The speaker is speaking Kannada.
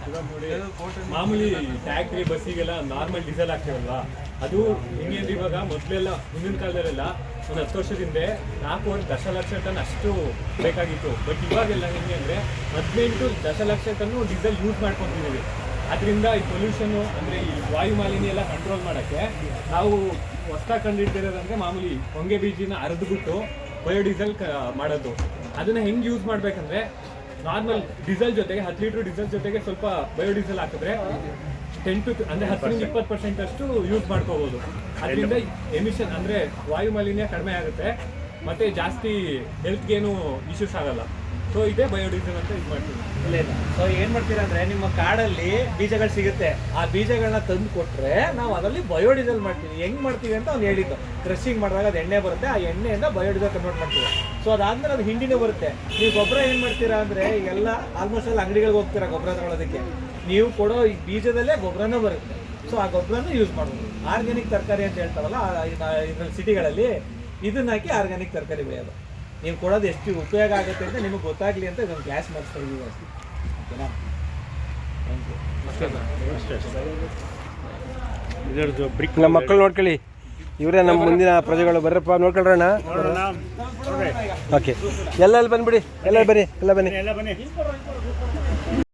ಇವಾಗ ನೋಡಿ, ಮಾಮೂಲಿ ಟ್ಯಾಕ್ಟ್ರಿ ಬಸ್ಸಿಗೆಲ್ಲ ನಾರ್ಮಲ್ ಡೀಸೆಲ್ ಹಾಕ್ತೀವಲ್ವಾ, ಅದು ಹಿಂಗೇನ್ರಿ ಇವಾಗ ಮೊದಲೆಲ್ಲ ಹಿಂದಿನ ಕಾಲದಲ್ಲೆಲ್ಲ ಒಂದು 10 ವರ್ಷದಿಂದ 4 ದಶಲಕ್ಷ ಟನ್ ಅಷ್ಟು ಬೇಕಾಗಿತ್ತು. ಬಟ್ ಇವಾಗೆಲ್ಲ ಹೆಂಗೆ ಅಂದರೆ 18 ದಶಲಕ್ಷ ಟನ್ನು ಡೀಸೆಲ್ ಯೂಸ್ ಮಾಡ್ಕೊತಿದ್ದೀವಿ. ಅದರಿಂದ ಈ ಪೊಲ್ಯೂಷನ್ನು ಅಂದರೆ ಈ ವಾಯು ಮಾಲಿನ್ಯ ಎಲ್ಲ ಕಂಟ್ರೋಲ್ ಮಾಡೋಕ್ಕೆ ನಾವು ಹೊಸ್ದಾಗಿ ಕಂಡುಹಿಡ್ದಿರೋದಂದರೆ ಮಾಮೂಲಿ ಹೊಂಗೆ ಬೀಜಿನ ಅರೆದ್ಬಿಟ್ಟು ಬಯೋಡೀಸೆಲ್ ಮಾಡೋದು. ಅದನ್ನು ಹೆಂಗೆ ಯೂಸ್ ಮಾಡಬೇಕಂದ್ರೆ, ನಾರ್ಮಲ್ ಡೀಸೆಲ್ ಜೊತೆಗೆ 10 ಲೀಟ್ರ್ ಡೀಸೆಲ್ ಜೊತೆಗೆ ಸ್ವಲ್ಪ ಬಯೋಡೀಸೆಲ್ ಹಾಕಿದ್ರೆ 10-20% ಅಷ್ಟು ಯೂಸ್ ಮಾಡ್ಕೋಬೋದು. ಅದರಿಂದ ಎಮಿಷನ್ ಅಂದರೆ ವಾಯು ಮಾಲಿನ್ಯ ಕಡಿಮೆ ಆಗುತ್ತೆ ಮತ್ತು ಜಾಸ್ತಿ ಹೆಲ್ತ್ಗೇನು ಇಶ್ಯೂಸ್ ಆಗಲ್ಲ. ಸೊ ಇದೇ ಬಯೋಡೀಸೆಲ್ ಅಂತ ಇದು ಮಾಡ್ತೀವಿ. ಇಲ್ಲ ಸೊ ಏನು ಮಾಡ್ತೀರಾ ಅಂದರೆ, ನಿಮ್ಮ ಕಾಡಲ್ಲಿ ಬೀಜಗಳು ಸಿಗುತ್ತೆ, ಆ ಬೀಜಗಳನ್ನ ತಂದು ಕೊಟ್ಟರೆ ನಾವು ಅದರಲ್ಲಿ ಬಯೋಡೀಸೆಲ್ ಮಾಡ್ತೀವಿ. ಹೆಂಗೆ ಮಾಡ್ತೀವಿ ಅಂತ ಅವ್ನು ಹೇಳಿದ್ದು, ಕ್ರಷಿಂಗ್ ಮಾಡಿದಾಗ ಅದು ಎಣ್ಣೆ ಬರುತ್ತೆ, ಆ ಎಣ್ಣೆಯಿಂದ ಬಯೋಡೀಸೆಲ್ ಕನ್ವರ್ಟ್ ಮಾಡ್ತೀವಿ. ಸೊ ಅದಾದ್ಮೇಲೆ ಅದು ಹಿಂಡಿನೇ ಬರುತ್ತೆ. ನೀವು ಗೊಬ್ಬರ ಏನು ಮಾಡ್ತೀರಾ ಅಂದರೆ, ಈಗೆಲ್ಲ ಆಲ್ಮೋಸ್ಟ್ ಎಲ್ಲ ಅಂಗಡಿಗಳಿಗೆ ಹೋಗ್ತೀರಾ ಗೊಬ್ಬರ ತಗೊಳ್ಳೋದಕ್ಕೆ, ನೀವು ಕೊಡೋ ಈ ಬೀಜದಲ್ಲೇ ಗೊಬ್ಬರನೂ ಬರುತ್ತೆ. ಸೊ ಆ ಗೊಬ್ಬರನೂ ಯೂಸ್ ಮಾಡ್ಬೋದು. ಆರ್ಗ್ಯಾನಿಕ್ ತರಕಾರಿ ಅಂತ ಹೇಳ್ತಾರಲ್ಲ ಇದರಲ್ಲಿ ಸಿಟಿಗಳಲ್ಲಿ, ಇದನ್ನ ಹಾಕಿ ಆರ್ಗ್ಯಾನಿಕ್ ತರಕಾರಿ ಬೆಳೆಯೋದು. ನೀವು ಕೊಡೋದು ಎಷ್ಟು ಉಪಯೋಗ ಆಗುತ್ತೆ ಅಂತ ನಿಮಗೆ ಗೊತ್ತಾಗಲಿ ಅಂತ ಇದೊಂದು ಕ್ಲಾಸ್ ಮಾಡಿಸ್ತಾ ಇದ್ದೀವಿ ಅಷ್ಟೇ. ಓಕೆನಾ? Thank you. ನಮ್ಮ ಮಕ್ಕಳು ನೋಡ್ಕೊಳ್ಳಿ, ಇವರೇ ನಮ್ಮ ಮುಂದಿನ ಪ್ರಜೆಗಳು. ಬರ್ರಪ್ಪ ನೋಡ್ಕೊಳ್ರಣ್ಣ. ಓಕೆ, ಎಲ್ಲ ಬಂದ್ಬಿಡಿ, ಎಲ್ಲ ಬನ್ನಿ.